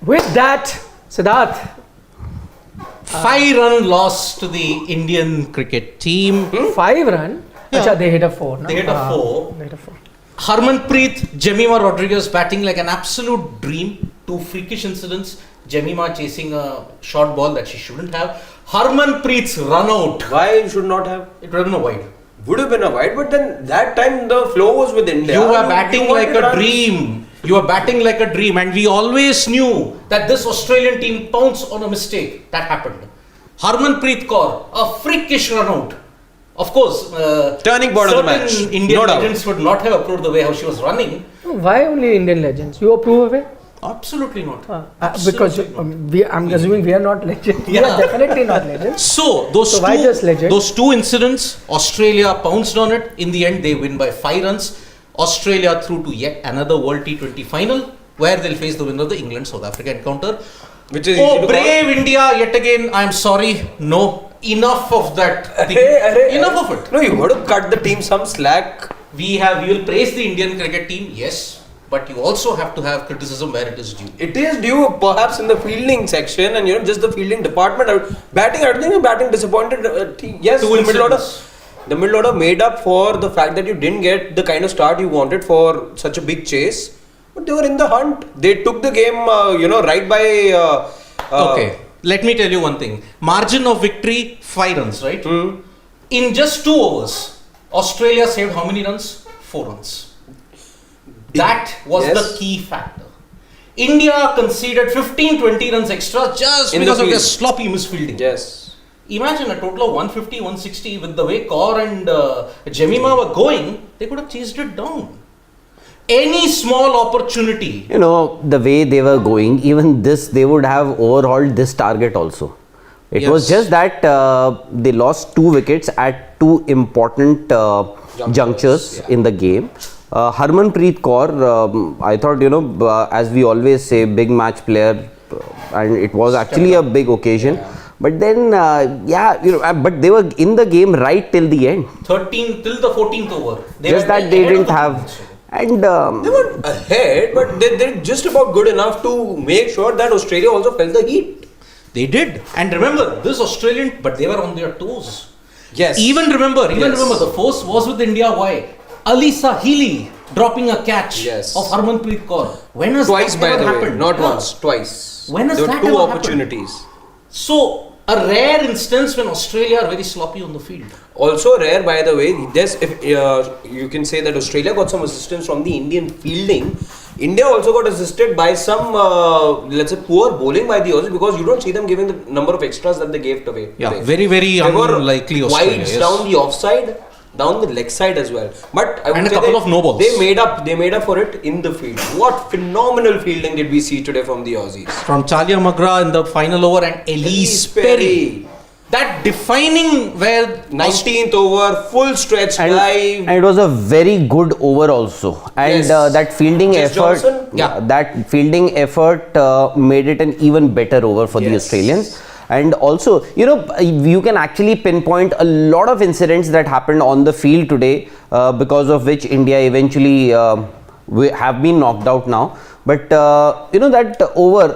With that, Siddharth. 5-run loss to the Indian cricket team. 5-run? Yeah. Achha, they hit a 4. No? They hit a 4. They hit a 4. Harmanpreet, Jemima Rodriguez batting like an absolute dream. 2 freakish incidents. Jemima chasing a short ball that she shouldn't have. Harmanpreet's run out. Why should not have? It would have been a wide. Would have been a wide, but then that time the flow was with India. You were batting like a runs. dream. You were batting like a dream, and we always knew that this Australian team pounced on a mistake. That happened. Harmanpreet Kaur, a freakish run out. Of course, turning point of the match. Indian No doubt. legends would not have approved the way how she was running. Why only Indian legends? You approve of it? Absolutely not. Because I'm assuming we are not legends. We Yeah. are definitely not legends. So why just legend? those 2 incidents, Australia pounced on it. In the end, they win by 5 runs. Australia through to yet another World T20 final, where they'll face the winner of the England-South Africa encounter. Which is easy to brave India! Yet again, I'm sorry. No, enough of that thing. Enough of it. No, you got to cut the team some slack. We will praise the Indian cricket team, yes. But you also have to have criticism where it is due. It is due perhaps in the fielding section and just the fielding department. Batting, I think batting disappointed. Yes, the middle order made up for the fact that you didn't get the kind of start you wanted for such a big chase. But they were in the hunt. They took the game, right by. Okay, let me tell you one thing. Margin of victory, 5 runs, right? In just 2 overs, Australia saved how many runs? 4 runs. That was the key factor. India conceded 15-20 runs extra just because of their sloppy misfielding. Yes. Imagine a total of 150, 160 with the way Kaur and Jemima were going, they could have chased it down. Any small opportunity. The way they were going, even this, they would have overhauled this target also. It was just that they lost 2 wickets at 2 important junctures in the game. Harmanpreet Kaur, I thought, as we always say, big match player, and it was actually a big occasion. Yeah. But then, but they were in the game right till the end. 13 till the 14th over. Just that they didn't have. And they were ahead, but they're just about good enough to make sure that Australia also felt the heat. They did. And remember, this Australian, but they were on their toes. Yes. Even remember, the force was with India. Why? Alisa Healy dropping a catch of Harmanpreet Kaur. When has twice, that ever happened? Not once, twice. When has there that were 2 ever opportunities. Happened? So, a rare instance when Australia are very sloppy on the field. Also rare, by the way, if you can say that Australia got some assistance from the Indian fielding. India also got assisted by some, let's say, poor bowling by the Aussies, because you don't see them giving the number of extras that they gave away. Yeah, very, very unlikely Australia. Wides down the offside, down the leg side as well. But I would and a say couple of no balls. They made up for it in the field. What phenomenal fielding did we see today from the Aussies? From Chalia Magra in the final over and Elise Perry. That defining where 19th over, full stretch drive. And it was a very good over also. And that fielding effort, that fielding effort made it an even better over for the Australians. And also, you can actually pinpoint a lot of incidents that happened on the field today, because of which India eventually have been knocked out now. But that over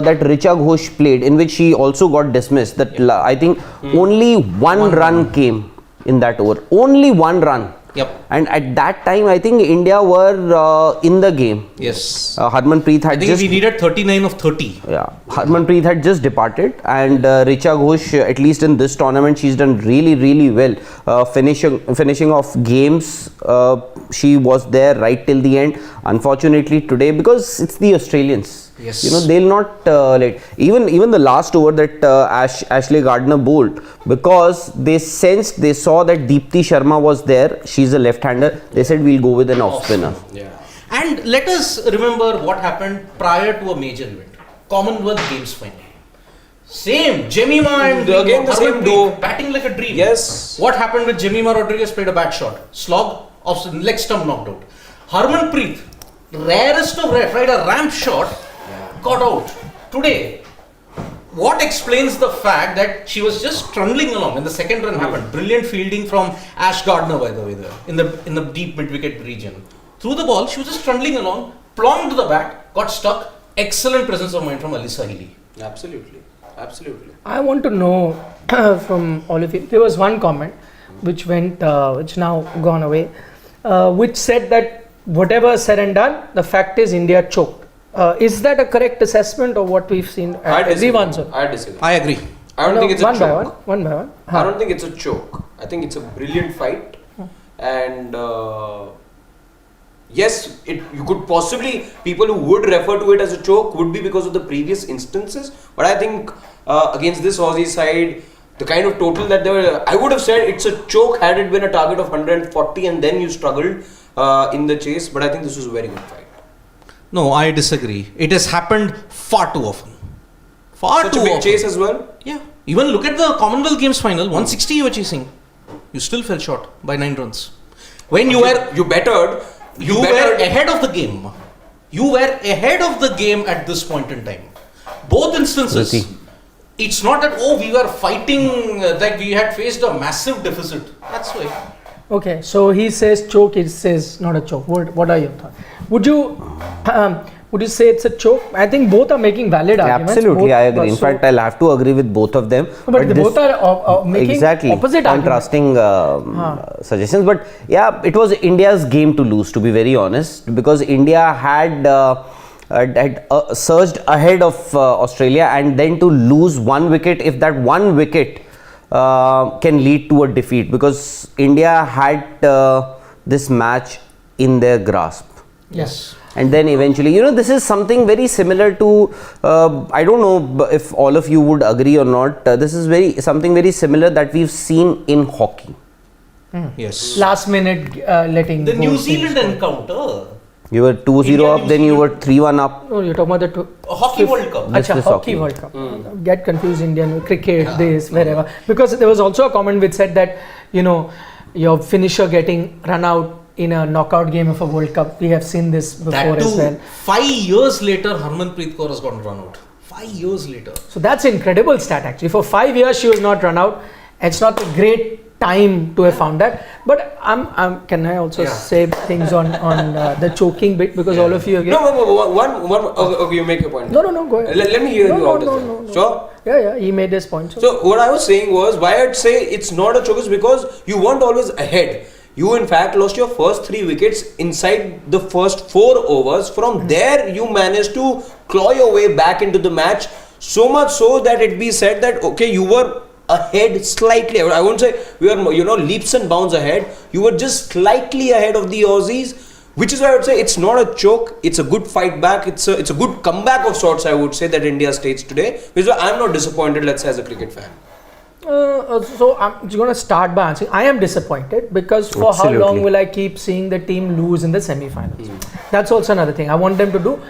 that Richa Ghosh played, in which he also got dismissed, that I think only one run came in that over. Only 1 run. Yep. And at that time, I think India were in the game. Yes. Harmanpreet had we needed 39 of 30. Yeah. Harmanpreet had just departed, and Richa Ghosh, at least in this tournament, she's done really, really well. Finishing off games, she was there right till the end. Unfortunately today, because it's the Australians. Yes. They'll not let even the last over that Ashley Gardner bowled, because they saw that Deepti Sharma was there. She's a left-hander. They said we'll go with an off-spinner. Yeah. And let us remember what happened prior to a major event. Commonwealth Games final. Same. Jemima and again the same duo. Batting like a dream. Yes. What happened with Jemima Rodriguez? Played a bad shot. Slog off leg stump knocked out. Harmanpreet, rarest of rare, tried a ramp shot, got out. Today, what explains the fact that she was just trundling along when the second run happened? Brilliant fielding from Ash Gardner, by the way, there in the deep mid-wicket region. Through the ball, she was just trundling along, plonked to the bat, got stuck, excellent presence of mind from Alisa Healy. Absolutely. I want to know from all of you. There was one comment which now gone away, which said that whatever said and done, the fact is India choked. Is that a correct assessment of what we've seen? I disagree. I agree. I don't think it's a choke. One by one. I don't think it's a choke. I think it's a brilliant fight. And yes, you could possibly, people who would refer to it as a choke would be because of the previous instances. But I think against this Aussie side, the kind of total that they were, I would have said it's a choke had it been a target of 140 and then you struggled in the chase. But I think this was a very good fight. No, I disagree. It has happened far too often. Such a big chase as well? Yeah. Even look at the Commonwealth Games final, 160 you were chasing. You still fell short by 9 runs. When you were bettered. You were ahead of the game. You were ahead of the game at this point in time. Both instances. It's not that, we were fighting like we had faced a massive deficit. That's why. Okay, so he says choke, he says not a choke. What are your thoughts? Would you say it's a choke? I think both are making valid arguments. Absolutely, I agree. In fact, I'll have to agree with both of them. But both are making opposite contrasting suggestions. But yeah, it was India's game to lose, to be very honest, because India had surged ahead of Australia, and then to lose 1 wicket, if that 1 wicket can lead to a defeat, because India had this match in their grasp. Yes. And then eventually, this is something very similar to, I don't know if all of you would agree or not, this is something very similar that we've seen in hockey. Yes. Last minute letting the go New Zealand encounter. You were 2-0 up, then you were 3-1 up. No, you're talking about the Hockey World Cup. Hockey World Cup. Get confused, Indian cricket, wherever. Because there was also a comment which said that, your finisher getting run out in a knockout game of a World Cup. We have seen this before as well. 5 years later, Harmanpreet Kaur has gotten run out. 5 years later. So that's an incredible stat actually. For 5 years she was not run out. It's not a great time to have found that. But can I also say things on the choking bit, because all of you again. Okay, you make your point. No, go ahead. Let me hear you out as well. Sure? Yeah, he made his point. So what I was saying was, why I'd say it's not a choke is because you weren't always ahead. You in fact lost your first 3 wickets inside the first 4 overs. From there you managed to claw your way back into the match, so much so that it be said that okay, you were ahead slightly. I won't say we were leaps and bounds ahead. You were just slightly ahead of the Aussies, which is why I would say it's not a choke. It's a good fight back. It's a good comeback of sorts, I would say, that India staged today. Which is why I'm not disappointed, let's say, as a cricket fan. So I'm just going to start by answering. I am disappointed because for how long will I keep seeing the team lose in the semi-finals? That's also another thing I want them to do.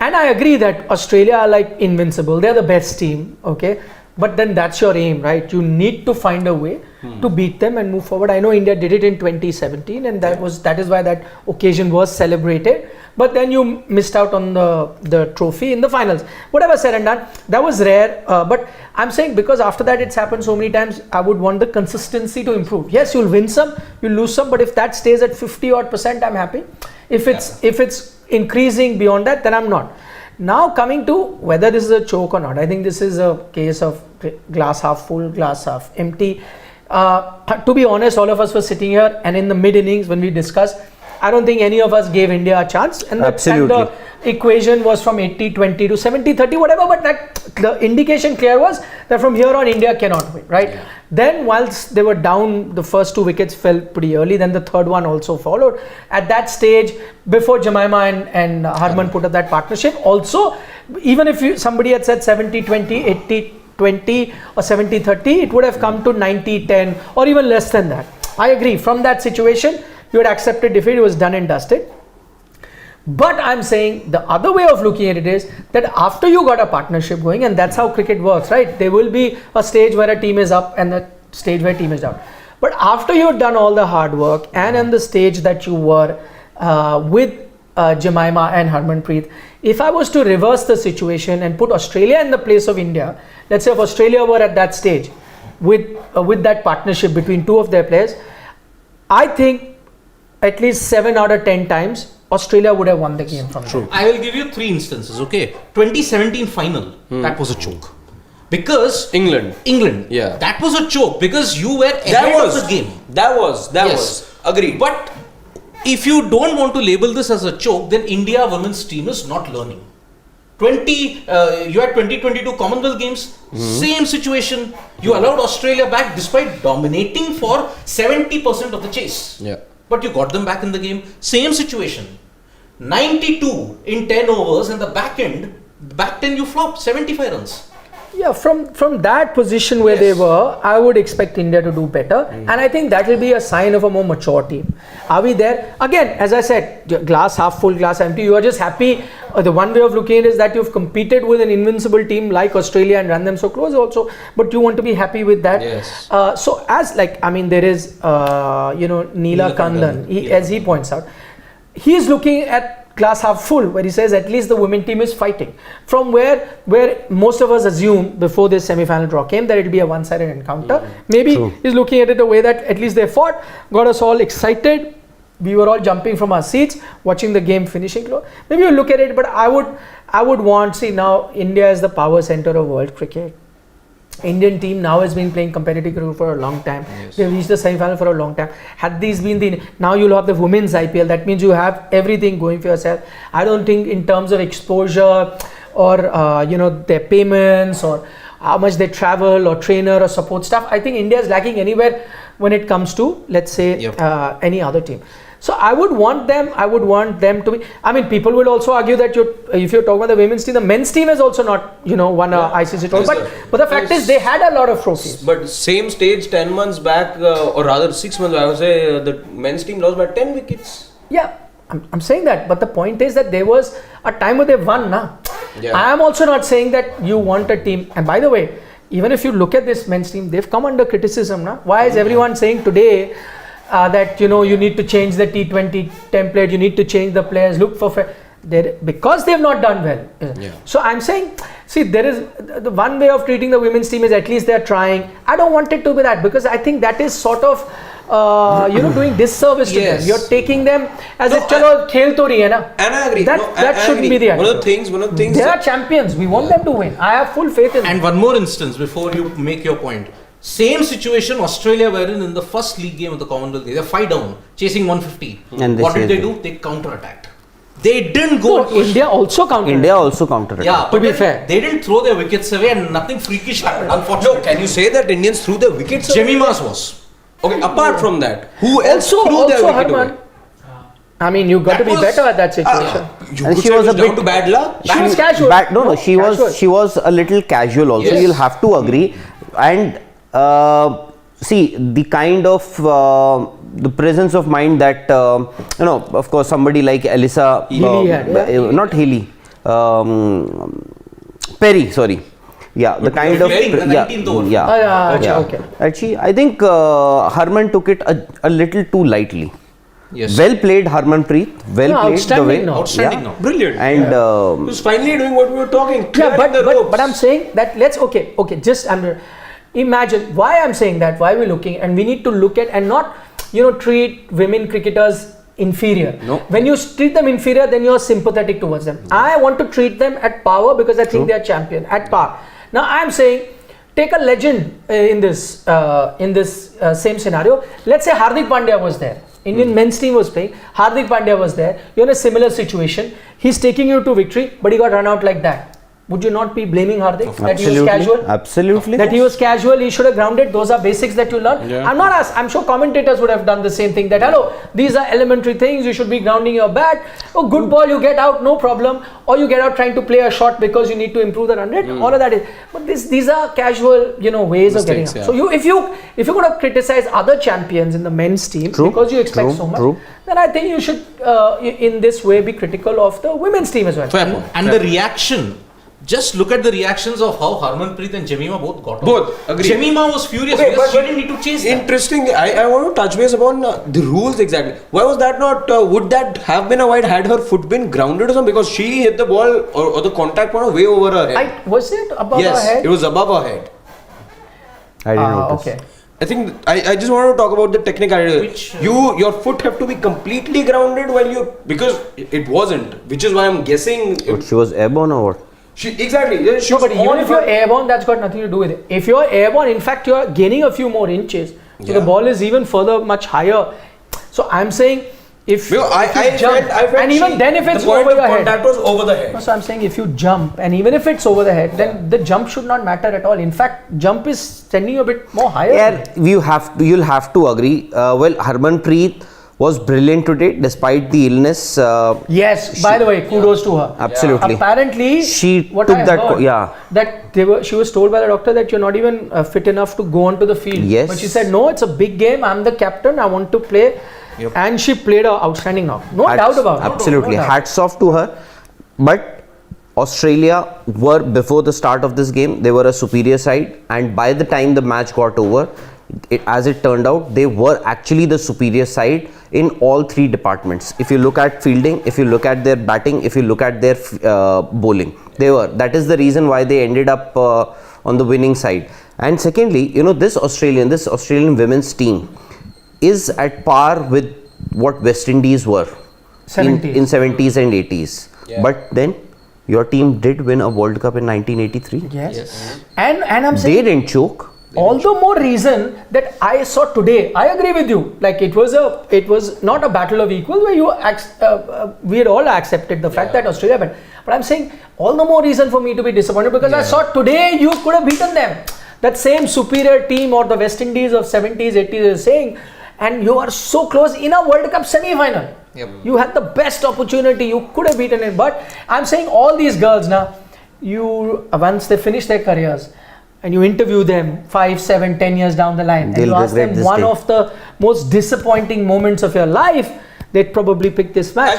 And I agree that Australia are like invincible. They're the best team, okay? But then that's your aim, right? You need to find a way to beat them and move forward. I know India did it in 2017 and that is why that occasion was celebrated. But then you missed out on the trophy in the finals. Whatever said and done, that was rare. But I'm saying because after that it's happened so many times, I would want the consistency to improve. Yes, you'll win some, you'll lose some, but if that stays at 50% I'm happy. If it's increasing beyond that, then I'm not. Now coming to whether this is a choke or not, I think this is a case of glass half full, glass half empty. To be honest, all of us were sitting here and in the mid innings when we discussed, I don't think any of us gave India a chance, and the equation was from 80-20 to 70-30, whatever, but the indication clear was that from here on India cannot win, right? Yeah. Then whilst they were down, the first 2 wickets fell pretty early, then the third one also followed. At that stage, before Jemima and Harman put up that partnership, also, even if somebody had said 70-20, 80-20 or 70-30, it would have come to 90-10 or even less than that. I agree, from that situation, you had accepted defeat, it was done and dusted. But I'm saying the other way of looking at it is that after you got a partnership going, and that's how cricket works, right? There will be a stage where a team is up and a stage where a team is down. But after you've done all the hard work and in the stage that you were with Jemima and Harmanpreet, if I was to reverse the situation and put Australia in the place of India, let's say if Australia were at that stage with that partnership between 2 of their players, I think at least 7 out of 10 times Australia would have won the game from there. I will give you 3 instances, okay? 2017 final, that was a joke. Because England. Yeah. That was a joke because you were ahead of the game. That was. Agreed. But if you don't want to label this as a joke, then India women's team is not learning. You had 2022 Commonwealth Games, same situation. You allowed Australia back despite dominating for 70% of the chase. Yeah. But you got them back in the game. Same situation. 92 in 10 overs and the back 10 you flopped 75 runs. Yeah, from that position where they were, I would expect India to do better, and I think that will be a sign of a more mature team. Are we there? Again, as I said, glass half full, glass empty. You are just happy. The one way of looking at it is that you've competed with an invincible team like Australia and run them so close also, but you want to be happy with that. Yes. So as there is Neela Kandan, as he points out, he is looking at glass half full, where he says at least the women team is fighting. From where most of us assume before this semi-final draw came that it will be a one-sided encounter. Maybe he's looking at it a way that at least they fought, got us all excited. We were all jumping from our seats, watching the game finishing close. Maybe you look at it, but I would want, see, now India is the power center of world cricket. Indian team now has been playing competitive cricket for a long time. Yes. They've reached the semi-final for a long time. Had these been now you'll have the women's IPL. That means you have everything going for yourself. I don't think in terms of exposure or their payments or how much they travel or trainer or support staff, I think India is lacking anywhere when it comes to, let's say, any other team. So I would want them to be. I mean, people will also argue that if you're talking about the women's team, the men's team has also not, won a ICC trophy. But the fact is, they had a lot of trophies. But same stage 10 months back, or rather 6 months back, I would say the men's team lost by 10 wickets. Yeah, I'm saying that. But the point is that there was a time where they won, na. Yeah. I am also not saying that you want a team. And by the way, even if you look at this men's team, they've come under criticism, na. Why is everyone saying today that you need to change the T20 template, you need to change the players, look for because they've not done well. Yeah. So I'm saying, see, there is the one way of treating the women's team is at least they're trying. I don't want it to be that, because I think that is sort of doing disservice to them. You're taking them as chalo khel to rahi hai na. And I agree. That shouldn't be the idea. One of the things they are champions. We want them to win. I have full faith in them. And one more instance before you make your point. Same situation Australia were in the first league game of the Commonwealth. They're 5 down, chasing 150. And what did they do? They counter-attacked. They didn't go. No, India also countered. Yeah, to be fair, they didn't throw their wickets away and nothing freakish happened. Unfortunately, can you say that Indians threw their wickets away? Jemima's was. Okay, apart from that, who else threw their wicket away? I mean, you got to be better at that situation. And she was a bit down to bad luck. She was casual. She was a little casual also. Yes. You'll have to agree. And see, the kind of the presence of mind that of course somebody like Alyssa not Healy, Perry, sorry. Yeah, the kind of okay. Actually, I think Harman took it a little too lightly. Yes. Well played, Harmanpreet. Well played the way. Outstanding now. Brilliant. And he was finally doing what we were talking. Yeah, but I'm saying that just imagine why I'm saying that, why we're looking, and we need to look at and not treat women cricketers inferior. No. When you treat them inferior, then you're sympathetic towards them. I want to treat them at power because I think they are champion at par. Now I'm saying take a legend in this same scenario. Let's say Hardik Pandya was there. Indian men's team was playing. Hardik Pandya was there. You're in a similar situation. He's taking you to victory, but he got run out like that. Would you not be blaming Hardik that he was casual? Absolutely. That he was casual, he should have grounded. Those are basics that you learn. Yeah. I'm sure commentators would have done the same thing. That these are elementary things. You should be grounding your bat. Oh, good ball, you get out, no problem. Or you get out trying to play a shot because you need to improve the run rate. All of that is. But these are casual, ways of getting out. Yeah. So if you're going to criticize other champions in the men's team because you expect so much, then I think you should in this way be critical of the women's team as well. Fair point. And the reaction. Just look at the reactions of how Harmanpreet and Jemima both got out. Both, agreed. Jemima was furious because she didn't need to chase that. Interesting. I want to touch base upon the rules exactly. Why was that not? Would that have been a wide had her foot been grounded or something? Because she hit the ball or the contact point way over her head. Was it above her head? Yes, it was above her head. I didn't notice. Okay. I think I just want to talk about the technicality. Which, Your foot have to be completely grounded while you, because it wasn't, which is why I'm guessing. But she was airborne or what? Exactly. She No, was but even on if her- you're airborne, that's got nothing to do with it. If you're airborne, in fact, you're gaining a few more inches. So the ball is even further much higher. So I'm saying if you jump, and even then if it's the point over of your head. contact was over the head. So I'm saying if you jump, and even if it's over the head, then the jump should not matter at all. In fact, jump is sending you a bit more higher. Yeah, you'll have to agree. Well, Harmanpreet was brilliant today despite the illness. Yes, by the way, kudos to her. Absolutely. Apparently, She what took I that heard, that she was told by the doctor that you're not even fit enough to go onto the field. Yes. But she said, no, it's a big game. I'm the captain. I want to play. And she played an outstanding knock. No doubt about it. Absolutely. No doubt. Hats off to her. But Australia were, before the start of this game, they were a superior side. And by the time the match got over, as it turned out, they were actually the superior side in all three departments. If you look at fielding, if you look at their batting, if you look at their bowling, they were. That is the reason why they ended up on the winning side. And secondly, this Australian women's team is at par with what West Indies were 70s. in 70s and 80s. Yeah. But then your team did win a World Cup in 1983. Yes. And I'm saying, They didn't choke. all the more reason that I saw today. I agree with you. Like it was not a battle of equals where we had all accepted the fact that Australia went. But I'm saying all the more reason for me to be disappointed because I saw today you could have beaten them. That same superior team or the West Indies of 70s, 80s is saying, and you are so close in a World Cup semi-final. Yep. You had the best opportunity. You could have beaten it. But I'm saying all these girls now, once they finish their careers, and you interview them 5, 7, 10 years down the line, and They'll you ask regret them this one day. of the most disappointing moments of your life, they'd probably pick this match.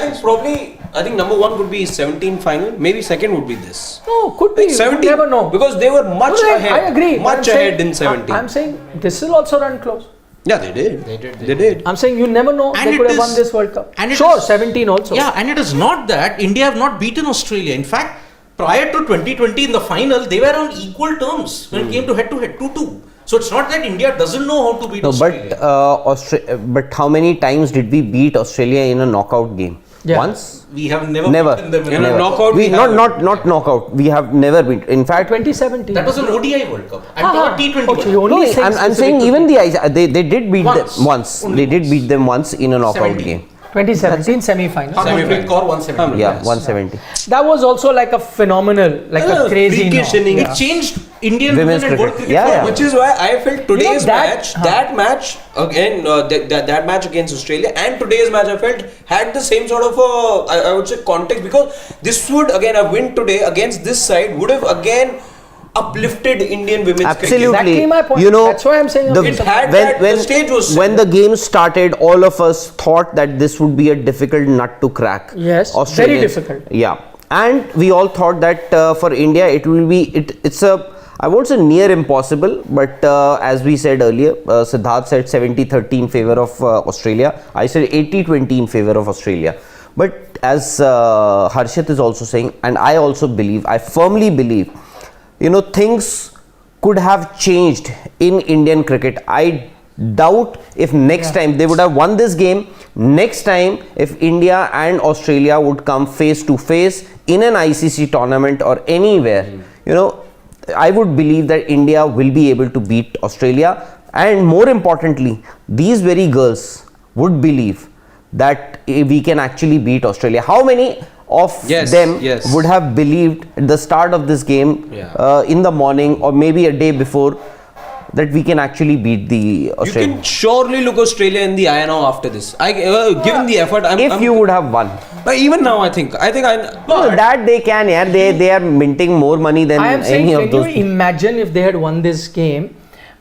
I think number one would be 17 final. Maybe second would be this. No, could be. Like You 17, never know. because they were much No, ahead. I agree. Much I'm ahead saying- in 17. I'm saying this will also run close. Yeah, they did. They did. I'm saying you never know. And They it could have is- won this World Cup. and it Sure, is- 17 also. Yeah, and it is not that India have not beaten Australia. In fact, prior to 2020 in the final, they were on equal terms when it came to head-to-head 2-2. So it's not that India doesn't know how to beat No, Australia. but how many times did we beat Australia in a knockout game? Yeah. Once? We have never beaten them In a Never. knockout, We we not have- not knockout. We have never been. In fact, 2017. That was an ODI World Cup. I'm talking about T20 Okay, World Cup. only no, saying I'm specific saying to even they did beat Once. them once. Only They did once. beat them once in a knockout 17. game. 2017 semi-final. Harmanpreet Kaur 170. Yeah, 170. That was also like a phenomenal, like a crazy freakish knock. inning. Yeah. It changed Indian Women's women and world cricket. cricket. Yeah, forever. yeah. Which is why I felt today's that- that match again, that match against Australia and today's match, I felt had the same sort of I would say context, because this would again, a win today against this side would have again uplifted Indian women's Absolutely. Exactly my point. You know, That's why I'm saying it had that- the stage was set. when the game started, all of us thought that this would be a difficult nut to crack. Yes, very Australians- difficult. Yeah, and we all thought that for India it will be it's a, I won't say near impossible, but as we said earlier, Siddharth said 70-30 in favor of Australia. I said 80-20 in favor of Australia. But as Harshit is also saying, and I also believe, I firmly believe, things could have changed in Indian cricket. I doubt if next time they would have won this game. Next time, if India and Australia would come face to face in an ICC tournament or anywhere, I would believe that India will be able to beat Australia. And more importantly, these very girls would believe that we can actually beat Australia. How many of them would have believed at the start of this game in the morning or maybe a day before that we can actually beat the Australia? You can surely look Australia in the eye now after this. Given the effort, you would have won. But even now, I think No, that they can, yeah. They are minting more money than I am saying, any of can those. you imagine if they had won this game,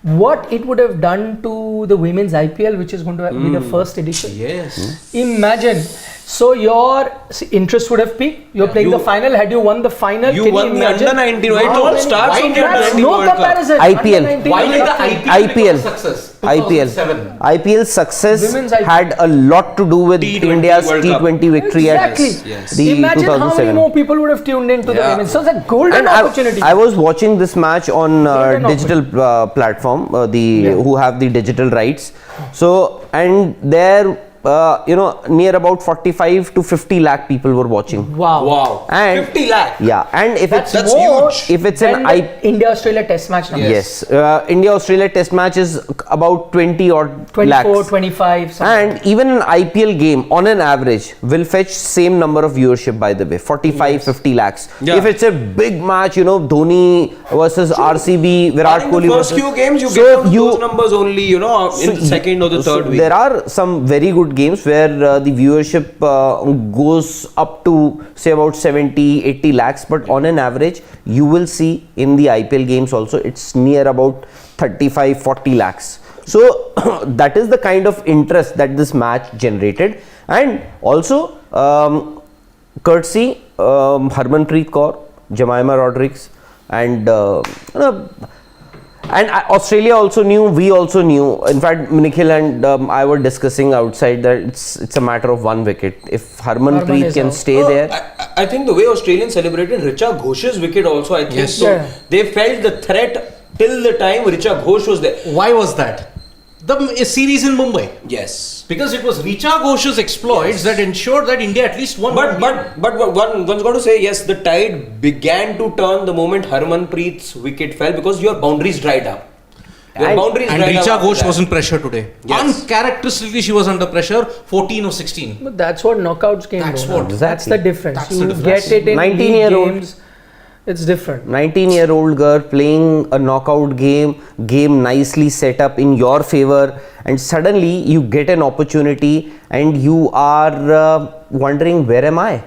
what it would have done to the women's IPL, which is going to be the first edition? Yes. Imagine So your interest would have peaked. You're playing the final. Had you won the final, You can won the imagine? under 19. It all starts from the under That's 19 no World Cup. comparison. IPL. Under 19 Why World did the Cup. IPL become a success? IPL. 2007. IPL success Women's IPL. had a lot to do with T20 India's World Cup. T20 victory Exactly. Yes. at the Imagine how many 2007. more people would have tuned into the Yeah. women. So it's a golden And opportunity. I was watching this match on Golden digital platform, Yeah. who have the digital rights. So, and there, near about 45 to 50 lakh people were watching. Wow. And 50 lakh. yeah, and if That's That's more huge. if it's an than the India-Australia Test match now. yes, India-Australia Test match is about 20 or 24, lakhs. 25. something. And even an IPL game on an average will fetch same number of viewership, by the way, 45, 50 lakhs. Yeah. If it's a big match, Dhoni versus RCB, Virat In the Kohli first versus... few games, you So get onto you- those numbers only, in the second or the so third week. there are some very good games where the viewership goes up to say about 70, 80 lakhs, but on an average, you will see in the IPL games also, it's near about 35, 40 lakhs. So that is the kind of interest that this match generated. And also, courtesy Harmanpreet Kaur, Jemimah Rodriguez, and Australia also knew, we also knew. In fact, Nikhil and I were discussing outside that it's a matter of one wicket. If Harmanpreet is can out. stay there, I think the way Australians celebrated Richa Ghosh's wicket also, I think Yes. so. Yeah. They felt the threat till the time Richa Ghosh was there. Why was that? The series in Mumbai. Yes. Because it was Richa Ghosh's exploits that ensured that India at least won. one game. But one's got to say, yes, the tide began to turn the moment Harmanpreet's wicket fell because your boundaries dried up. Your And- boundaries And dried Richa up after Ghosh that. was in pressure today. Yes. Uncharacteristically, she was under pressure. 14 or 16. But that's what knockouts can That's do. what- That's the Exactly. difference. That's you the difference. get it in 19-year-old. games. It's different. 19-year-old girl playing a knockout game nicely set up in your favor, and suddenly you get an opportunity and you are wondering, where am I?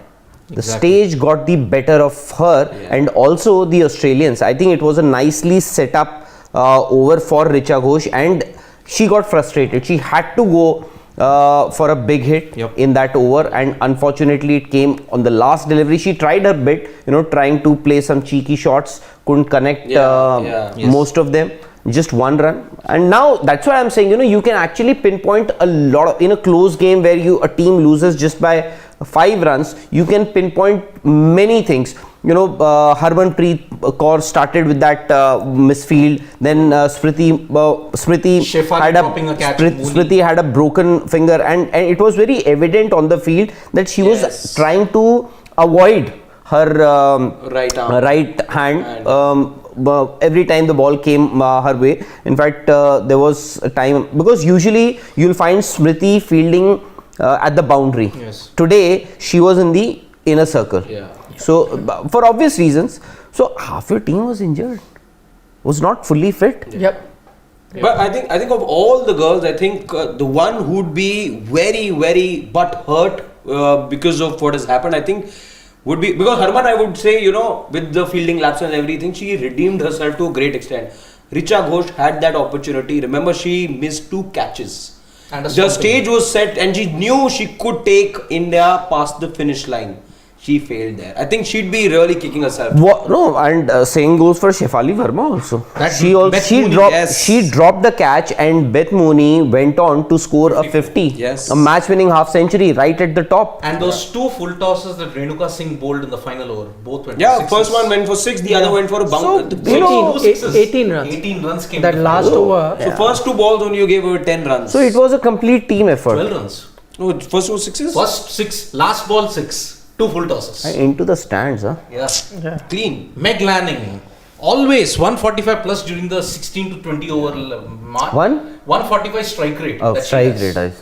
The Exactly. stage got the better of her, and also the Australians. I think it was a nicely set up over for Richa Ghosh, and she got frustrated. She had to go for a big hit Yep. in that over, and unfortunately it came on the last delivery. She tried her bit, trying to play some cheeky shots, couldn't connect Yes. most of them, just one run. And now that's why I'm saying, you can actually pinpoint a lot of, in a close game where a team loses just by 5 runs, you can pinpoint many things. Harmanpreet Kaur started with that misfield, then Smriti Shefali had dropping a catch, Mooney. Smriti had a broken finger, and it was very evident on the field that she was Yes. trying to avoid her Right arm. right hand every time the ball came her way. In fact, there was a time, because usually you'll find Smriti fielding at the boundary. Yes. Today she was in the inner circle. Yeah. So for obvious reasons, so half your team was injured, was not fully fit. Yep. But I think of all the girls, I think the one who'd be very, very but hurt because of what has happened, I think would be, because Harman, I would say, with the fielding lapse and everything, she redeemed herself to a great extent. Richa Ghosh had that opportunity. Remember, she missed 2 catches. And a The stopping. stage was set and she knew she could take India past the finish line. She failed there. I think she'd be really kicking herself. No, and same goes for Shefali Verma also. That She Beth Mooney, dropped yes. she dropped the catch, and Beth Mooney went on to score a 50, Yes. a match-winning half century right at the top. And those 2 full tosses that Renuka Singh bowled in the final over, both went Yeah, for sixes. first one went for 6, the other went for a bounce. Two sixes. 18 runs. 18 runs came. That in the last final. over. So first 2 balls only you gave away 10 runs. So it was a complete team effort. 12 runs. No, first was 6s? First 6, last ball 6. 2 full tosses. And into the stands, huh? Yeah. Clean. Meg Lanning, always 145 plus during the 16 to 20 over mark. 145 strike rate. Oh, that she strike has. rate.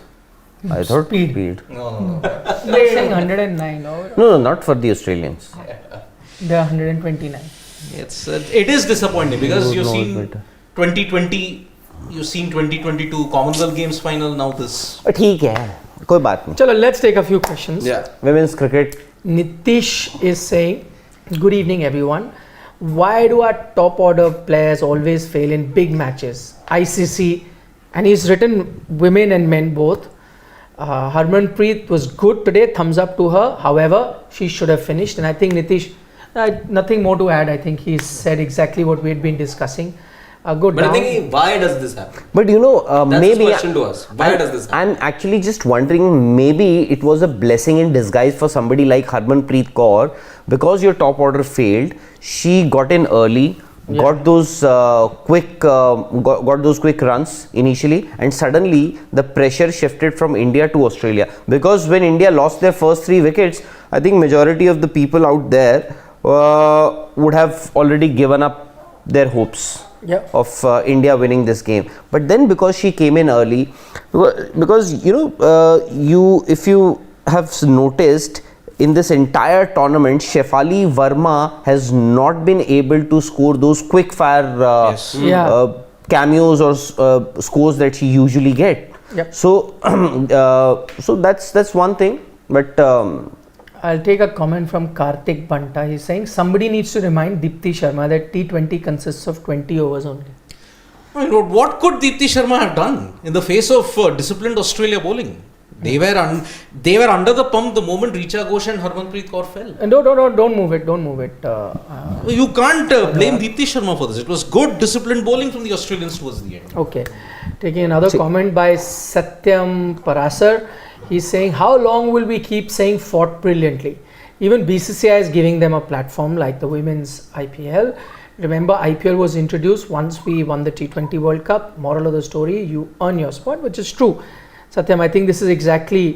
I thought Speed. speed. No. They're saying 109 over. No, not for the Australians. They're 129. It is disappointing because You you've know it seen better. 2020, you've seen 2022 Commonwealth Games final, now this. ठीक है, कोई बात नहीं. Chalo, let's take a few questions. Yeah. Women's cricket. Nitish is saying, good evening everyone. Why do our top order players always fail in big matches? ICC, and he's written women and men both. Harmanpreet was good today, thumbs up to her. However, she should have finished, and I think Nitish, nothing more to add. I think he said exactly what we had been discussing. Good. But I think why does this happen? But you know, That's maybe the question to us. Why does this happen? I'm actually just wondering, maybe it was a blessing in disguise for somebody like Harmanpreet Kaur, because your top order failed. She got in early, got those quick runs initially, and suddenly the pressure shifted from India to Australia. Because when India lost their first 3 wickets, I think majority of the people out there would have already given up their hopes of India winning this game. But then because she came in early, because if you have noticed, in this entire tournament, Shefali Verma has not been able to score those quick fire cameos or scores that she usually get. So that's one thing. But I'll take a comment from Karthik Banta. He's saying somebody needs to remind Deepti Sharma that T20 consists of 20 overs only. I mean, what could Deepti Sharma have done in the face of disciplined Australia bowling? They were under the pump the moment Richa Ghosh and Harmanpreet Kaur fell. Don't move it. You can't blame Deepti Sharma for this. It was good disciplined bowling from the Australians towards the end. Okay. Taking another comment by Satyam Parasar. He's saying, how long will we keep saying fought brilliantly? Even BCCI is giving them a platform like the women's IPL. Remember, IPL was introduced once we won the T20 World Cup. Moral of the story, you earn your spot, which is true. Satyam, I think this is exactly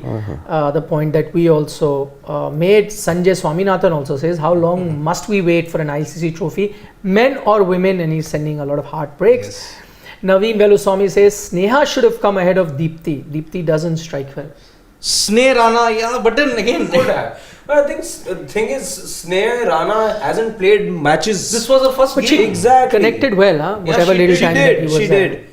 the point that we also made. Sanjay Swaminathan also says, how long must we wait for an ICC trophy, men or women? And he's sending a lot of heartbreaks. Yes. Naveen Veluswamy says, Sneha should have come ahead of Deepti. Deepti doesn't strike well. Sneh Rana, but then again, But I think the thing is, Sneh Rana hasn't played matches. This was the first But game. she Exactly. connected well, huh? Whatever little time that he was She there. did.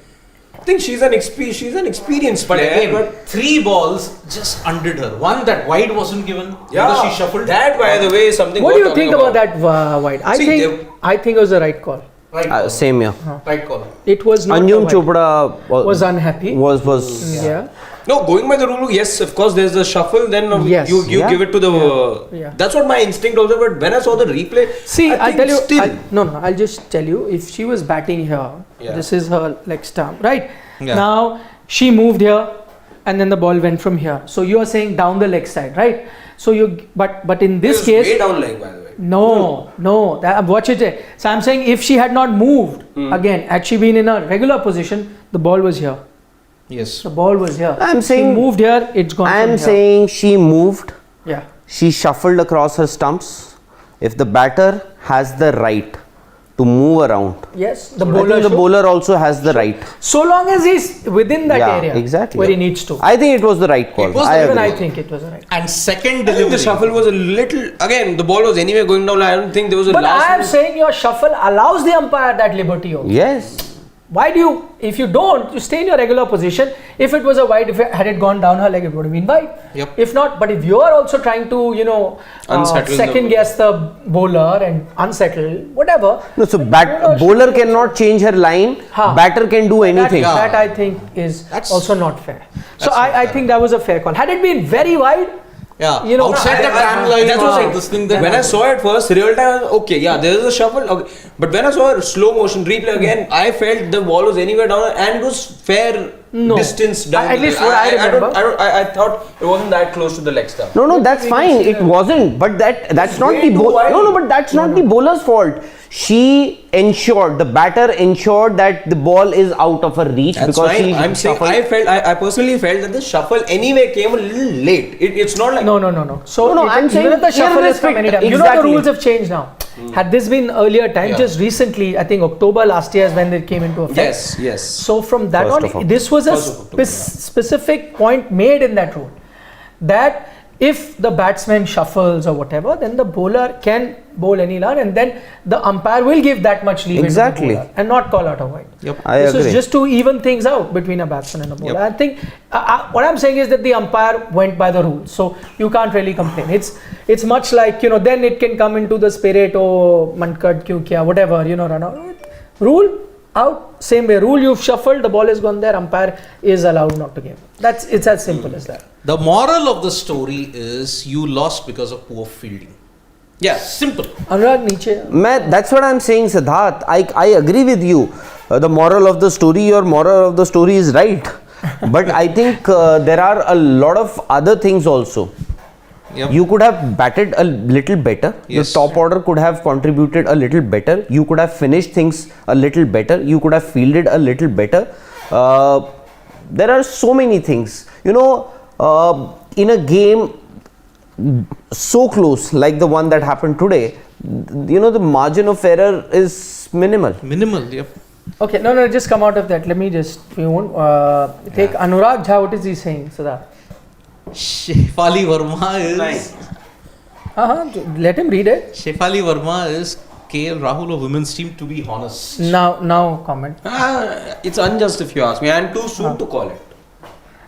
I think she's an experienced But player. again, But 3 balls just undid her. One that wide wasn't given. Because she shuffled. That, by the way, is something. What do worth you think talking about that wide? I See, think it was the right call. Right call. same here. Right call. It was not Anjum the wide. Chopra Was unhappy. Was Yeah. No, going by the rule, yes, of course, there's a shuffle. Then Yes. you give it to the. Yeah. That's what my instinct also. But when I saw the replay, See, I I'll tell you. still, I'll just tell you. If she was batting here, this is her leg stump, right? Yeah. Now she moved here, and then the ball went from here. So you are saying down the leg side, right? So but in this it was case, way down leg, by the way. no. Watch it. So I'm saying if she had not moved again, had she been in a regular position, the ball was here. Yes. The ball was here. I'm saying- she moved here. It's gone. I'm from here. saying she moved, Yeah. she shuffled across her stumps. If the batter has the right to move around, Yes. The I bowler. think the should. bowler also has the right. So long as he's within that area. Exactly. Where he needs to. I think it was the right call. It was I Even agree. I think it was right. And second I think delivery. the shuffle was a little. Again, the ball was anyway going down. I don't think there was a But last. I am saying your shuffle allows the umpire that liberty also. Yes. Why do you, if you don't, you stay in your regular position. If it was a wide, had it gone down her leg, it would have been wide. Yep. If not, but if you are also trying to, Unsettle second the- guess the bowler and unsettle, whatever. No, so Bowler bowler should- cannot change her line. Ha. Batter can do anything. That I think is That's- also not fair. So that's not I fair. think that was a fair call. Had it been very wide, Yeah. You know, outside the I- tram line. that's what I'm saying. This thing that When I saw it first, real time, okay, yeah, there is a shuffle. Okay. But when I saw a slow motion replay again, I felt the ball was anywhere down and it was fair No. distance down. At the least leg. what I remember. I thought it wasn't that close to the leg stump. No, that's fine. It wasn't. But that's not way the too bowler. wide. No, but that's not the bowler's fault. She ensured, the batter ensured that the ball is out of her reach That's because fine. she I'm saying shuffled. I personally felt that the shuffle anyway came a little late. It's not like No. So No, I'm saying even if the shuffle has come anytime. You know the irrespective- rules have changed now. Had this been earlier time, Yeah. just recently, I think October last year is when it came into effect. yes. So from that First of on, October. this was a First of October, specific point made in that rule that if the batsman shuffles or whatever, then the bowler can bowl any run, and then the umpire will give that much leeway Exactly. to the bowler and not call out a wide. Yep. I This agree. is just to even things out between a batsman and a bowler. Yep. I think what I'm saying is that the umpire went by the rules, so you can't really complain. It's much like, then it can come into the spirit, oh man kad kyun kiya, whatever, run out. Rule, out. Same way, rule, you've shuffled, the ball has gone there, umpire is allowed not to give. It's as simple as that. The moral of the story is you lost because of poor fielding. Yeah. Simple. Anurag, Niche. That's what I'm saying, Siddharth. I agree with you. The moral of the story, your moral of the story is right. But I think there are a lot of other things also. Yep. You could have batted a little better. Yes. The top order could have contributed a little better. You could have finished things a little better. You could have fielded a little better. There are so many things. In a game so close like the one that happened today, the margin of error is minimal. Yep. Okay, no, just come out of that. Let me just, if you want, take Anurag Jha. What is he saying, Siddharth? Shefali Verma is... Nice. Let him read it. Shefali Verma is KL Rahul of women's team, to be honest. Now comment. It's unjust if you ask me, and too soon to call it.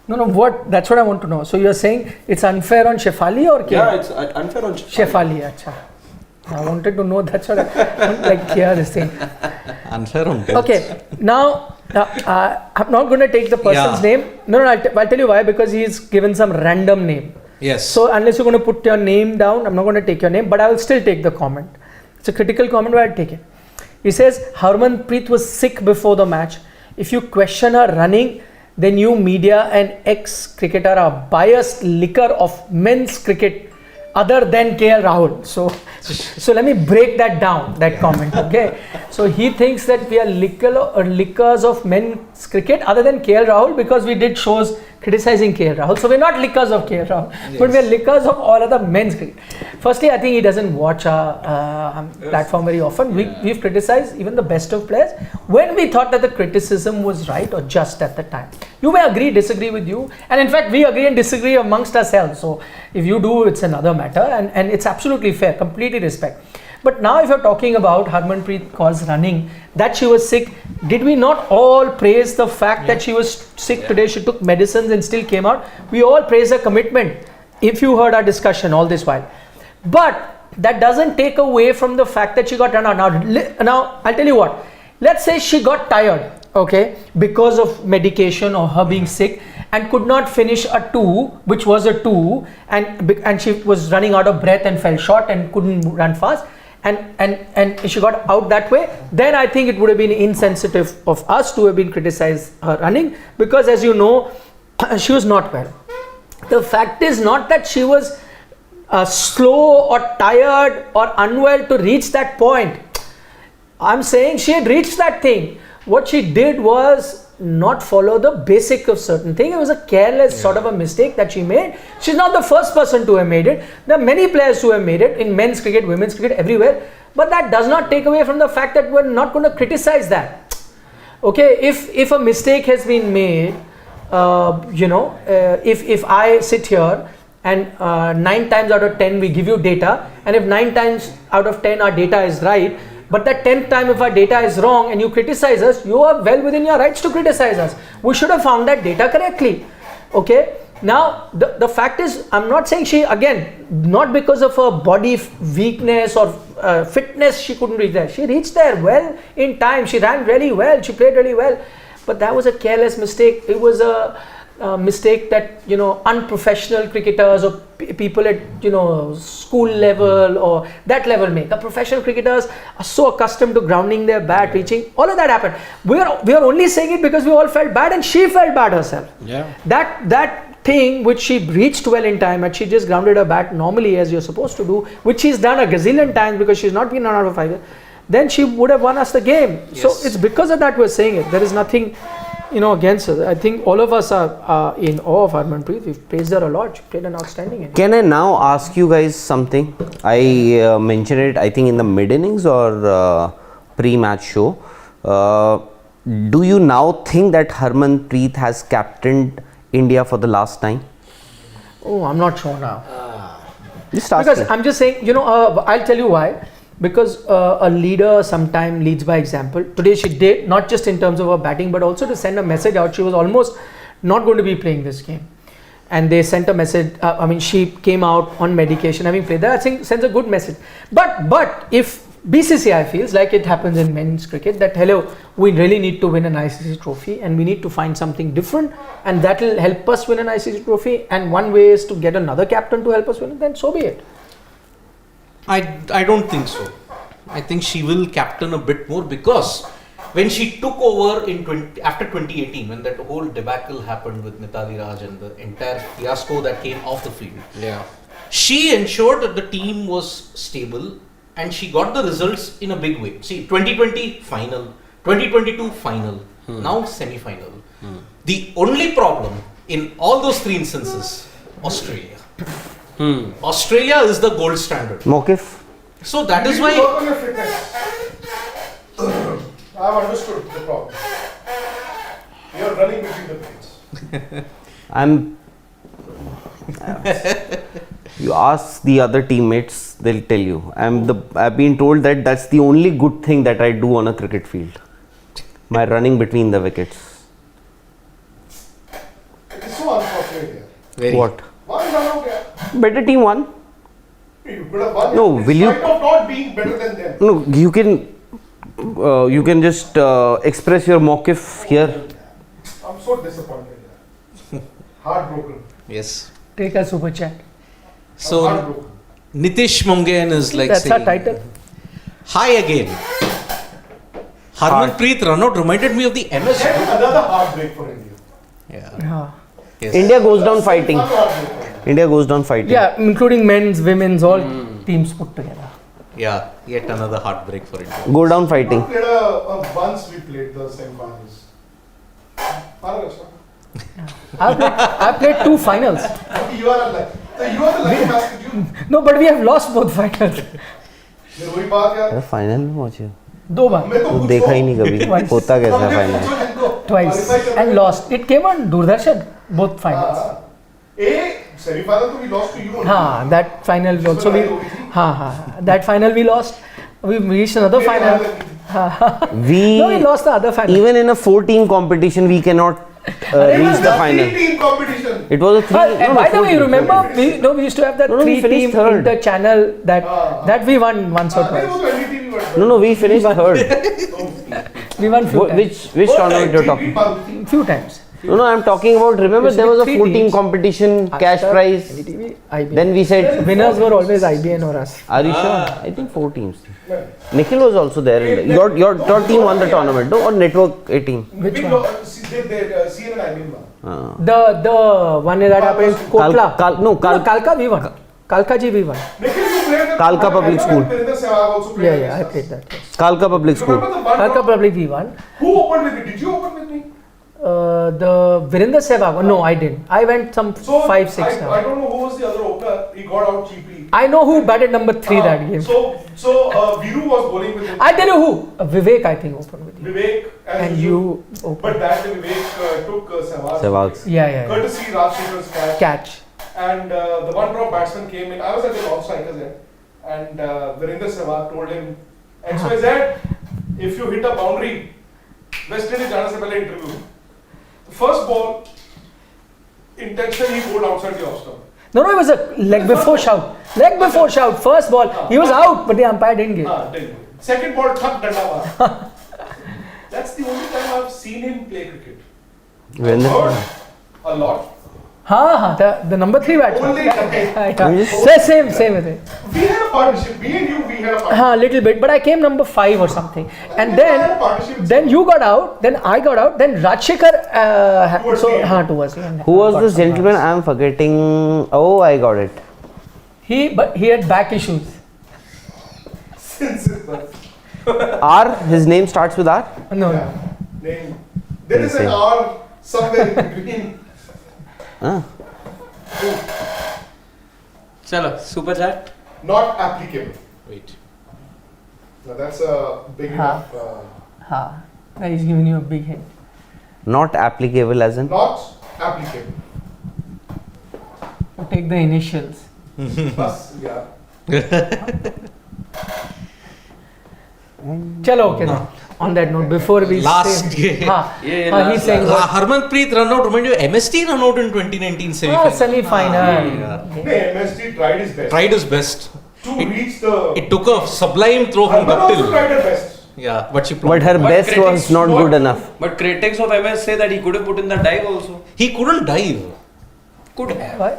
No, what? That's what I want to know. So you're saying it's unfair on Shefali or KL? Yeah, it's unfair on Shefali, acha. I wanted to know, that's what I hear this thing. Unfair on Dells. Okay, now I'm not going to take the person's name. No, I'll tell you why, because he's given some random name. Yes. So unless you're going to put your name down, I'm not going to take your name, but I will still take the comment. It's a critical comment, but I'll take it. He says, Harmanpreet was sick before the match. If you question her running, then you media and ex-cricketer are biased liquor of men's cricket other than KL Rahul. So let me break that down, that comment, okay? So he thinks that we are liquors of men's cricket other than KL Rahul because we did shows criticizing KL Rahul. So we're not liquors of KL Rahul, but we're liquors of all other men's cricket. Firstly, I think he doesn't watch our platform very often. We've criticized even the best of players when we thought that the criticism was right or just at the time. You may agree, disagree with you, and in fact we agree and disagree amongst ourselves. So if you do, it's another matter, and it's absolutely fair, completely respect. But now if you're talking about Harmanpreet Kaur's running, that she was sick, did we not all praise the fact that she was sick today? She took medicines and still came out. We all praise her commitment, if you heard our discussion all this while. But that doesn't take away from the fact that she got run out. Now I'll tell you what, let's say she got tired, okay, because of medication or her being sick, and could not finish a 2, which was a 2, and she was running out of breath and fell short and couldn't run fast, and she got out that way, then I think it would have been insensitive of us to have been criticized her running, because as you know, she was not well. The fact is not that she was slow or tired or unwell to reach that point. I'm saying she had reached that thing. What she did was not follow the basic of certain thing. It was a careless sort of a mistake that she made. She's not the first person to have made it. There are many players who have made it in men's cricket, women's cricket, everywhere. But that does not take away from the fact that we're not going to criticize that. Okay, if a mistake has been made, if I sit here and 9 times out of 10 we give you data, and if 9 times out of 10 our data is right, but that 10th time if our data is wrong and you criticize us, you are well within your rights to criticize us. We should have found that data correctly. Okay. Now the fact is, I'm not saying she, again, not because of her body weakness or fitness she couldn't reach there. She reached there well in time. She ran really well. She played really well. But that was a careless mistake. It was a mistake that unprofessional cricketers or people at school level or that level make. The professional cricketers are so accustomed to grounding their bat, reaching. All of that happened. We are only saying it because we all felt bad, and she felt bad herself. Yeah. That thing which she reached well in time, and she just grounded her bat normally as you're supposed to do, which she's done a gazillion times because she's not been run out of 5 years, then she would have won us the game. Yes. So it's because of that we're saying it. There is nothing against her. I think all of us are in awe of Harmanpreet. We've praised her a lot. She played an outstanding innings. Can I now ask you guys something? I mentioned it, I think, in the mid-innings or pre-match show. Do you now think that Harmanpreet has captained India for the last time? Oh, I'm not sure now. Just ask Because me. I'm just saying, I'll tell you why. Because a leader sometimes leads by example. Today she did, not just in terms of her batting, but also to send a message out. She was almost not going to be playing this game. And they sent a message, she came out on medication having played that. I think sends a good message. But if BCCI feels like it happens in men's cricket that hello, we really need to win an ICC trophy and we need to find something different and that will help us win an ICC trophy, and one way is to get another captain to help us win it, then so be it. I don't think so. I think she will captain a bit more because when she took over after 2018, when that whole debacle happened with Mithali Raj and the entire fiasco that came off the field, she ensured that the team was stable and she got the results in a big way. See, 2020 final, 2022 final, now semi-final. The only problem in all those three instances, Australia. Australia is the gold standard. Mokif. So that is You need to work why on your fitness. I've understood the problem. You're running between the planes. You ask the other teammates, they'll tell you. I've been told that that's the only good thing that I do on a cricket field. My running between the wickets. It is so unfortunate here. What? One run out here. Better team won. You could have won. No, in will you- spite of not being better than them. No, you can just express your mokif here. I'm so disappointed here. Heartbroken. yes. Take a super chat. So Heartbroken. Nitish Mongan is like That's our saying, title. hi again. Harmanpreet run out reminded me of the MS. Yet another heartbreak for India. Yeah. Yes. India goes down fighting. Another heartbreak for India. India goes down fighting. Yeah, including men's, women's, all teams put together. Yeah, yet another heartbreak for India. Go down fighting. We played once we played the semi-finals. I played 2 finals. You are the lucky bastard. No, but we have lost both finals. ये वही बात यार. अरे final में पहुंचे 2 बार. मैं तो तो कुछ देखा ही तो- नहीं कभी Twice. होता कैसा हमने फाइनल पूछो जिनको Twice. qualify करने And में- lost. It came on Doordarshan. Both finals. semi-final तो we lost to you. हाँ, that final also we. हाँ. That final we lost. We reached another final. No, we lost the other final. even in a 4-team competition we cannot reach the final. Team competition. It was a 3 And by the way, you remember we used to have that No, we 3-team finished third. inter-channel that we won once or नहीं, वो twice. तो NDT भी world No, we finished third. We won few times. Which tournament you're talking? Few times. No, I'm talking about, remember Used to there be was a 3 4-team teams. competition, cash AajTak, prize. NDTV, IBN. Then we said, Winners were always IBN or us. are you sure? I think 4 teams. Nikhil was also there. Your team won the tournament, no? Or Network 18? Which We one? CNN I mean one. The one that happened in Kotla. Kalka we won. Kalka ji we won. Nikhil, you played the Kalka Public School. Virinder Sehwag also played. Yeah, I played that. Yes. Kalka Public School. Remember the one Kalka drop? probably we won. Who opened with me? Did you open with me? The Virinder Sehwag. No, I didn't. I went some So 5-6 I now. don't know who was the other opener. He got out cheaply. I know who batted number 3 that game. So Viru was bowling with him. I tell you who. Vivek, I think, opened with you. Vivek And you opened. But that day Vivek took Sehwag. Sehwag's. Yeah. Courtesy Rajshekar's catch. Catch. And the one drop batsman came in. I was at the long strikers end. And Virinder Sehwag told him, XYZ, if you hit a boundary, West Indies जाने से पहले interview. The first ball, intentionally he bowled outside the off stump. No, it was a leg before shout. Leg before shout. First ball, he was out, but the umpire didn't give. Didn't go. Second ball, thak danda मारा. That's the only time I've seen him play cricket. When I've heard a lot. The number 3 batsman. Only Same with it. We had a partnership. Me and you, we had a partnership. Little bit, but I came number 5 or something. And We had a partnership. then you got out, then I got out, then Rajshekhar Towards the end. towards the end. Who was this gentleman? I'm forgetting. Oh, I got it. But he had back issues. Since his birth. R, his name starts with R? No. Yeah. Name. There is an Insane. R somewhere in between. Ah. Chalo, super chat. Not applicable. Wait. Now that's a big enough. He's giving you a big hint. Not applicable as in? Not applicable. You take the initials. Bus, yeah. Chalo, okay. Then. On that note, before we Last say, game. he's saying Harmanpreet run out remind you MST run out in 2019 semi-final. semi-final. Yeah. Hey, MST tried his best. Tried his best. to reach the. It took a sublime throw from Harman also Guptill. tried her best. Yeah, but she But her best was critics not good enough. But critics of MS say that he could have put in the dive also. He couldn't dive. Could have. Why?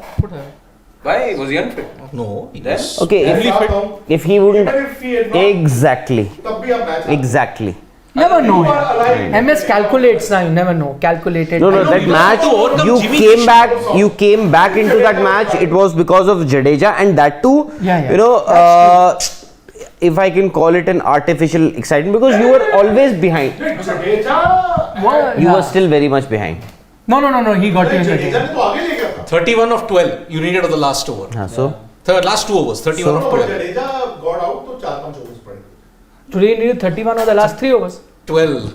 Why? Was he unfit? No, he Then? was Okay, only ऐसा fit. तो if he wouldn't. even if he had not, Exactly. तब भी आप match Exactly. Never know. You are alive. MS calculates now. You never know. Calculated. No, I know, that you match, have to overcome you Jimmy came Kish. back. You came back into that match. It was because of Jadeja, and that too. Yeah. You know, if I can call it an artificial excitement, because you were always behind. Jadeja What? You were still very much behind. No. He got you in the Jadeja game. ने तो आगे ले गया था 31 of 12 you needed on the last over. So. Third last 2 overs, 31 of और 12. Jadeja got out तो 4-5 overs पड़े Today you needed 31 of the last 3 overs. 12.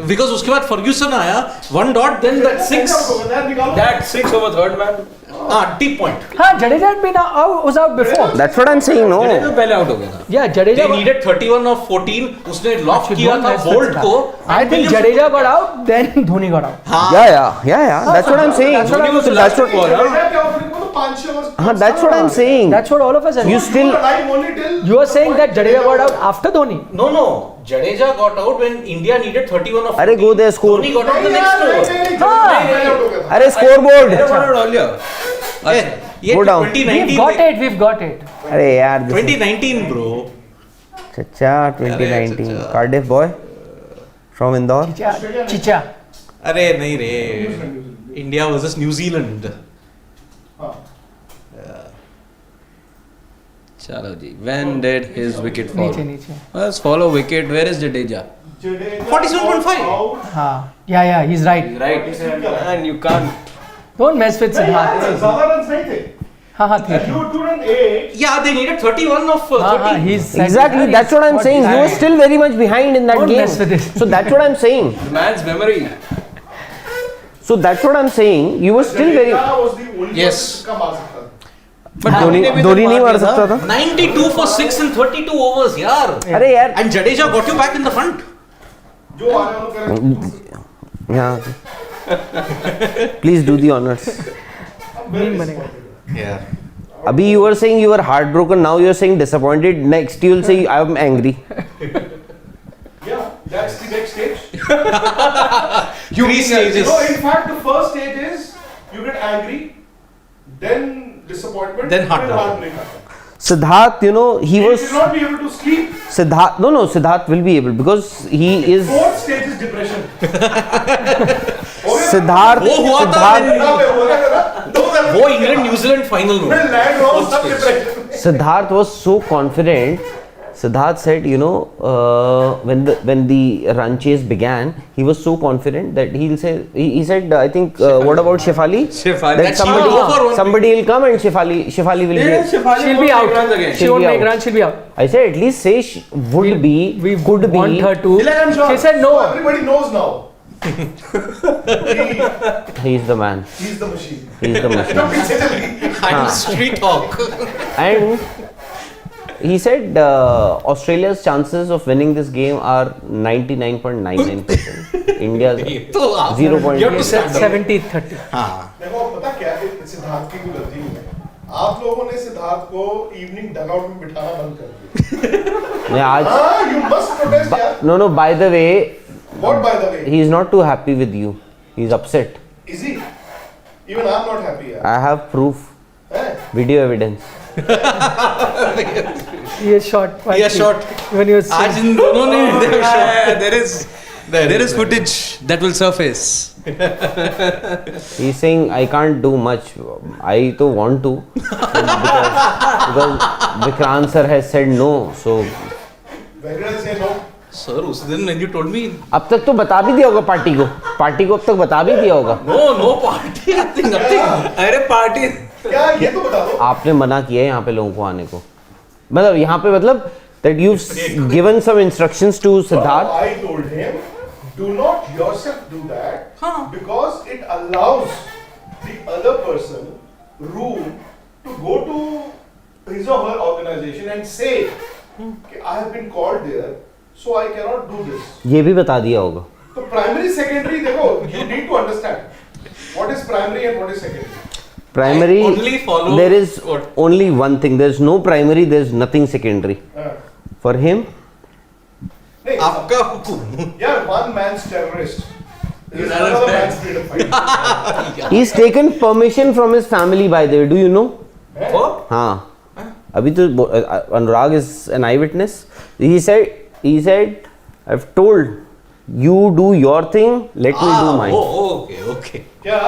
Because उसके बाद Ferguson आया, 1 dot, then that 6. निकालो That 6 over third man. Deep point. Jadeja had been out, was out before. That's what I'm saying. No. Jadeja पहले out हो गया था. Yeah, Jadeja. They needed 31 of 14. उसने lock Actually, किया don't था mess with Bolt that. को. I think Jadeja got out, then Dhoni got out. Yeah. That's what I'm saying. That's what I was- So that's what. Jadeja क्या हो फिर वो तो 5-6 overs That's what I'm saying. That's what all of us are You saying. still- alive only till You are saying that Jadeja got out after Dhoni. No. Jadeja got out when India needed 31 of 14. अरे, go there, score. Dhoni got out the नहीं, next नहीं, over. नहीं, हाँ। Jadeja out हो गया था अरे scoreboard. Jadeja got out earlier. ये Go down. 2019 We've got it. अरे यार. 2019 bro. Chacha, 2019. Cardiff boy from Indore. Chicha. अरे नहीं रे. India versus New Zealand. हाँ चलो जी. When did his wicket fall? नीचे. Let's follow wicket. Where is Jadeja? Jadeja 47.5. out हाँ. Yeah, he's right. Right. And you can't. Don't mess with नहीं यार, Siddharth. ज़्यादा runs नहीं थे हाँ, थे. you to run 8 Yeah, they needed 31 of 13. He's Exactly. That's what I'm saying. You were still very much behind in that Don't game. mess with it. So that's what I'm saying. The man's memory. So that's what I'm saying. You were still very. Jadeja was the only Yes. person जिसका मार सकता था But Dhoni ने भी तो धोनी नहीं मार दिया सकता था. 92 for 6 in 32 overs, yaar. अरे यार. And Jadeja got you back in the front. जो आ रहे हैं उनको करें Yeah. Please do the honors. Meme बनेगा. Yeah. Abhi you were saying you were heartbroken. Now you're saying disappointed. Next you'll say I'm angry. yeah that's the next stage Three stages. no in fact the first stage is you get angry then disappointment Then heartbroken. heartbreak आता है. Siddharth, you know, he He was will not be able to sleep. Siddharth. No, Siddharth will be able because he is Fourth stage is depression. Siddharth. वो हुआ था Siddharth. वो England New Zealand final में. Land wrong, सब depression. Siddharth was so confident. Siddharth said, you know, when the run chase began, he was so confident that he'll say, he said, I think, what about Shefali? Shefali. That That's not over one somebody will come and Shefali will be. She'll be out. Again. She won't be make out. runs. She'll be out. I said, at least say would be, We could be. want her to. I'm sure. She said no. So everybody knows now. He's the man. He's the machine. He's the machine. पीछे चली. And street talk. And he said Australia's chances of winning this game are 99.99%. India's तो 0. You have to stand up. 70-30. हाँ. देखो पता क्या है सिद्धार्थ की कोई गलती नहीं है आप लोगों ने सिद्धार्थ को इवनिंग डगआउट में बिठाना बंद कर दिया Yeah, हाँ you must protest यार no, by the way, what by the way he's not too happy with you. He's upset. is he even I'm not happy यार I have proof, हैं? video evidence. He is short. He is short. When he was आज इन दोनों ने There is footage that will surface. He's saying I can't do much. I to want to because Vikrant sir has said no. So Where did I say no Sir, उस दिन when you told me अब तक तो बता भी दिया होगा party को अब तक बता भी दिया होगा. no party nothing. अरे पार्टी. क्या ये तो बता दो आपने मना किया है यहाँ पे लोगों को आने को. मतलब यहाँ पे मतलब that you've given some instructions to Siddharth. I told him do not yourself do that because it allows the other person room to go to his or her organization and say I have been called there so I cannot do this. ये भी बता दिया होगा. तो primary secondary देखो you need to understand what is primary and what is secondary. Primary. I only follow There is what? only one thing. There's no primary. There's nothing secondary. For him, नहीं, आपका हुकुम. यार one man's terrorist is another another man. man's freedom fighter. he's taken permission from his family. By the way, do you know? What? हाँ. अभी तो Anurag is an eyewitness. He said, I've told you do your thing. Let me do mine. Oh, okay. क्या?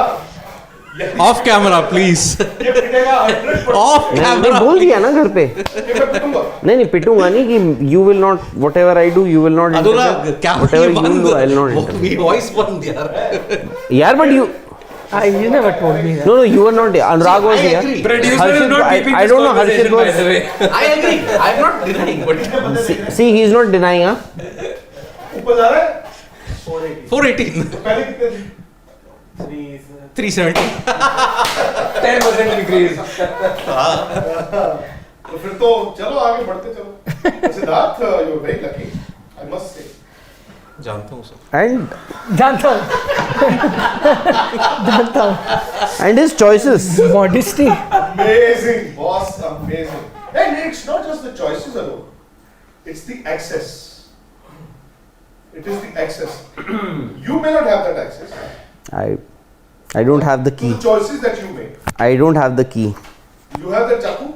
Off camera, please. ये पिटेगा 100%. Off मैंने camera. बोल दिया ना घर पे. ये मैं पिटूंगा. नहीं पिटूंगा नहीं कि you will not whatever I do you will not Anurag, interfere. क्या Whatever you बंद? do I will not interfere. We voice बंद यार. यार but you You never told me that. no you were not there. Anurag was I here. agree. Producer is Harshit, not keeping I this don't know conversation, Harshit by was the way. I agree. I'm not denying, but see he is not denying huh? ऊपर जा रहा है? 418, पहले कितने थे? 370. 10% increase. तो फिर तो चलो आगे बढ़ते चलो. Siddharth, you're very lucky, I must say. जानता हूँ सर. and जानता हूँ. and his choices. Modesty. Amazing, boss, amazing. And it's not just the choices alone. It's the access. It is the access. You may not have that access I don't have the to key. the choices that you make. I don't have the key. You have the chaku,